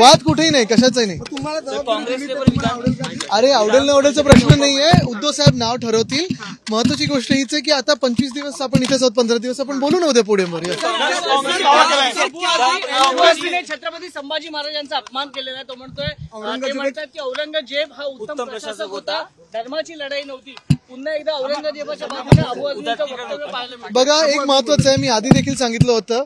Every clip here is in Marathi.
वाद कुठेही नाही, कशाचाही नाही. अरे आवडेल आवडेलचा प्रश्न नाहीये. उद्धव साहेब नाव ठरवतील. महत्वाची गोष्ट हीच आहे की आता 25 दिवस आपण इथेच आहोत, 15 दिवस आपण बोलू ना उद्या पुढे. छत्रपती संभाजी महाराजांचा अपमान केलेला आहे. तो म्हणतात की औरंगजेब हा उत्तम प्रशासक होता, धर्माची लढाई नव्हती. पुन्हा एकदा औरंगजेबाच्या बाजूने अबू आझमीचं वक्तव्य पाहिलं. बघा एक महत्वाचं आहे, मी आधी देखील सांगितलं होतं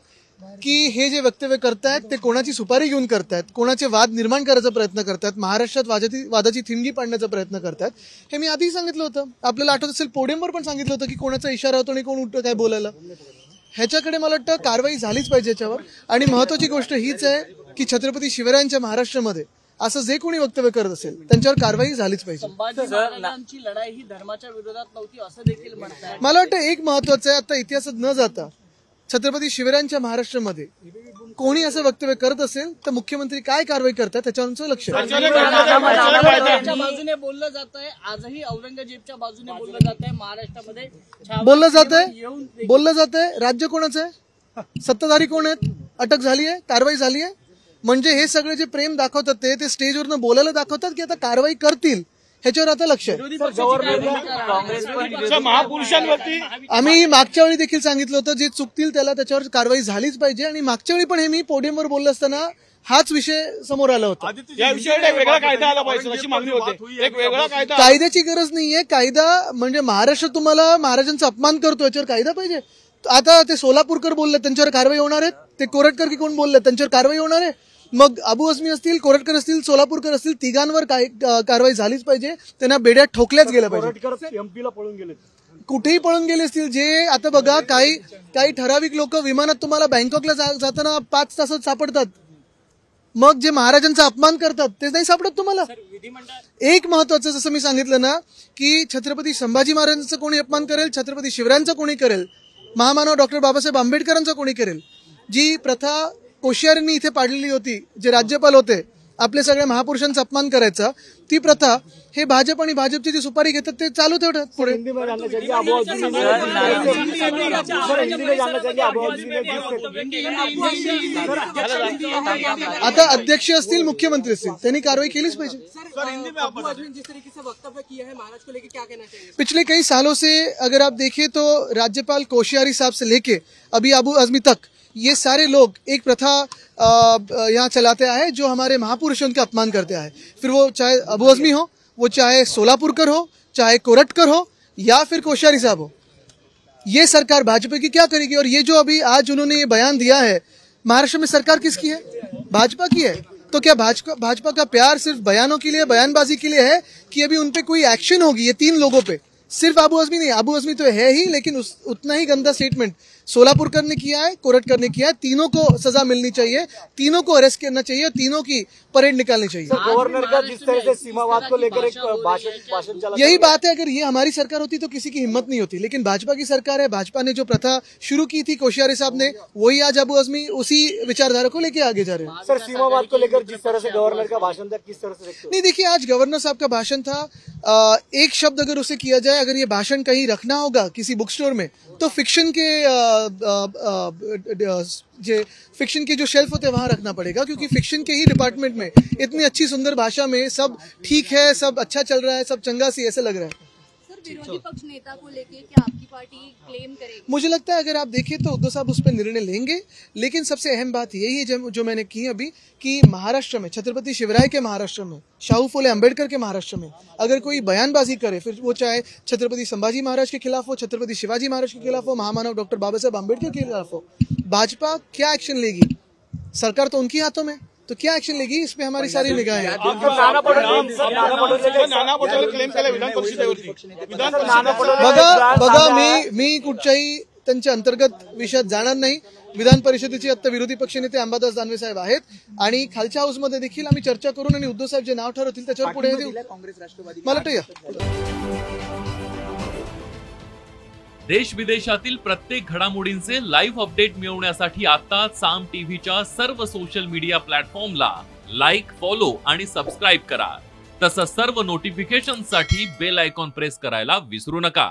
की हे जे वक्तव्य करतायत ते कोणाची सुपारी घेऊन करतायत, कोणाचे वाद निर्माण करायचा प्रयत्न करतायत, महाराष्ट्रात वादाची थिंगी पाडण्याचा प्रयत्न करतायत. हे मी आधी सांगितलं होतं. आपल्याला आठवत असेल पोडियमवर पण सांगितलं होतं की कोणाचा इशारा होतो आणि कोण उठतं काय बोलायला. ह्याच्याकडे मला वाटतं कारवाई झालीच पाहिजे याच्यावर. आणि महत्वाची गोष्ट हीच आहे की छत्रपती शिवरायांच्या महाराष्ट्रामध्ये असं जे कोणी वक्तव्य करत असेल त्यांच्यावर कारवाई झालीच पाहिजे. संभाजी महाराजांची लढाई ही धर्माच्या विरोधात नव्हती असं देखील म्हणतात. मला वाटतं एक महत्वाचं आहे, आता इतिहासात न जाता छत्रपती शिवरायांच्या महाराष्ट्रामध्ये कोणी असं वक्तव्य करत असेल तर मुख्यमंत्री काय कारवाई करतात त्याच्यावरचं लक्ष बाजूने बोललं जात आहे. आजही औरंगजेबच्या बाजूने बोललं जात आहे. महाराष्ट्रामध्ये बोललं जात आहे. राज्य कोणाचं आहे, सत्ताधारी कोण आहेत, अटक झाली आहे, कारवाई झाली आहे. म्हणजे हे सगळे जे प्रेम दाखवतात ते स्टेजवरनं बोलायला दाखवतात की आता कारवाई करतील, ह्याच्यावर आता लक्ष आहे. आम्ही मागच्या वेळी देखील सांगितलं होतं जे चुकतील त्याच्यावर कारवाई झालीच पाहिजे. आणि मागच्या वेळी पण हे मी पोडियमवर बोललो असताना हाच विषय समोर आला होता. कायद्याची गरज नाहीये. कायदा म्हणजे महाराष्ट्र तुम्हाला महाराजांचा अपमान करतो याच्यावर कायदा पाहिजे. आता ते सोलापूरकर बोलले त्यांच्यावर कारवाई होणार आहे, ते कोरटकर की कोण बोलले त्यांच्यावर कारवाई होणार आहे. मग अबू आझमी असतील, कोरटकर असतील, सोलापूरकर असतील, तिघांवर कारवाई झालीच पाहिजे. त्यांना बेड्यात ठोकल्याच गेल्या पाहिजे. एमपीला पळून गेले, कुठेही पळून गेले असतील. जे आता बघा काही ठराविक लोक विमानात तुम्हाला बँकॉकला जाताना 5 तासात सापडतात. मग जे महाराजांचा अपमान करतात ते नाही सापडत तुम्हाला. एक महत्वाचं जसं मी सांगितलं ना की छत्रपती संभाजी महाराजांचा कोणी अपमान करेल, छत्रपती शिवरायांचा कोणी करेल, महामानव डॉक्टर बाबासाहेब आंबेडकरांचा कोणी करेल. जी प्रथा कोश्यारींनी इथे पाडलेली होती, जे राज्यपाल होते आपल्या सगळ्या महापुरुषांचा अपमान करायचा, ती प्रथा हे भाजप आणि भाजपची जी सुपारी घेतात ते चालू ठेवतात पुढे. आता अध्यक्ष असतील, मुख्यमंत्री असतील, त्यांनी कारवाई केलीच पाहिजे. पिछले कई सालों से अगर आप देखें तो राज्यपाल कोश्यारी साहब से लेके अभी अबू आझमी तक ये सारे लोग एक प्रथा यहाँ चलाते आए जो हमारे महापुरुषों का अपमान करते आए. फिर वो चाहे अबू आझमी हो, वो चाहे सोलापुरकर हो, चाहे कोरटकर हो या फिर कोश्यारी साहब हो. ये सरकार भाजपा की क्या करेगी. और ये जो अभी आज उन्होंने ये बयान दिया है, महाराष्ट्र में सरकार किसकी है, भाजपा की है. तो क्या भाजपा का प्यार सिर्फ बयानों के लिए, बयानबाजी के लिए है कि अभी उनपे कोई एक्शन होगी ये 3 लोगों पे. सिर्फ अबू आझमी नहीं, अबू आझमी तो है ही, लेकिन उतना ही गंदा स्टेटमेंट सोलापुरकर ने किया है, कोरटकर ने किया है. तीनों को सजा मिलनी चाहिए, तीनों को अरेस्ट करना चाहिए, तीनों की परेड निकालनी चाहिए. गवर्नर का जिस तरह से सीमावाद को लेकर एक भाषण चला, यही बात है. अगर ये हमारी सरकार होती तो किसी की हिम्मत नहीं होती, लेकिन भाजपा की सरकार है. भाजपा ने जो प्रथा शुरू की थी कोश्यारी साहब ने, वही आज अबू आझमी उसी विचारधारा को लेके आगे जा रहे हैं. सर सीमावाद को लेकर जिस तरह से गवर्नर का भाषण था, किस तरह से नहीं, देखिए आज गवर्नर साहब का भाषण था. एक शब्द अगर उसे किया जाए, अगर ये भाषण कहीं रखना होगा किसी बुक स्टोर में तो फिक्शन के जो शेल्फ होते हैं वहां रखना पड़ेगा, क्योंकि फिक्शन के ही डिपार्टमेंट में इतनी अच्छी सुंदर भाषा में सब ठीक है, सब अच्छा चल रहा है, सब चंगा सी ऐसे लग रहा है. विरोधी पक्ष नेता को लेके क्या आपकी पार्टी क्लेम करेगी? मुझे लगता है अगर आप देखें तो उद्धव साहब उस पर निर्णय लेंगे. लेकिन सबसे अहम बात यही है जो मैंने की अभी कि महाराष्ट्र में, छत्रपति शिवराय के महाराष्ट्र में, शाहू फुले अम्बेडकर के महाराष्ट्र में अगर कोई बयानबाजी करे, फिर वो चाहे छत्रपति संभाजी महाराज के खिलाफ हो, छत्रपति शिवाजी महाराज के खिलाफ हो, महामानव डॉक्टर बाबा साहेब आंबेडकर के खिलाफ हो, भाजपा क्या एक्शन लेगी. सरकार तो उनकी हाथों में, तो क्या एक्शन लेगी इस पे हमारी सारी निगाहें हैं. बघा मी कुठच्याही त्यांच्या अंतर्गत विषयात जाणार नाही. विधान परिषदेचे आता विरोधी पक्षनेते अंबादास दानवे साहेब आहेत आणि खालच्या हाऊसमध्ये देखील आम्ही चर्चा करून आणि उद्धव साहेब जे नाव ठरवतील त्याच्यावर पुढे देऊ. मला वाटतं देश विदेशातील प्रत्येक घडामोडींचे लाईव्ह अपडेट मिळवण्यासाठी आता साम टीव्हीच्या सर्व सोशल मीडिया प्लॅटफॉर्मला लाईक, फॉलो आणि सबस्क्राईब करा. तसंच सर्व नोटिफिकेशनसाठी बेल आयकॉन प्रेस करायला विसरू नका.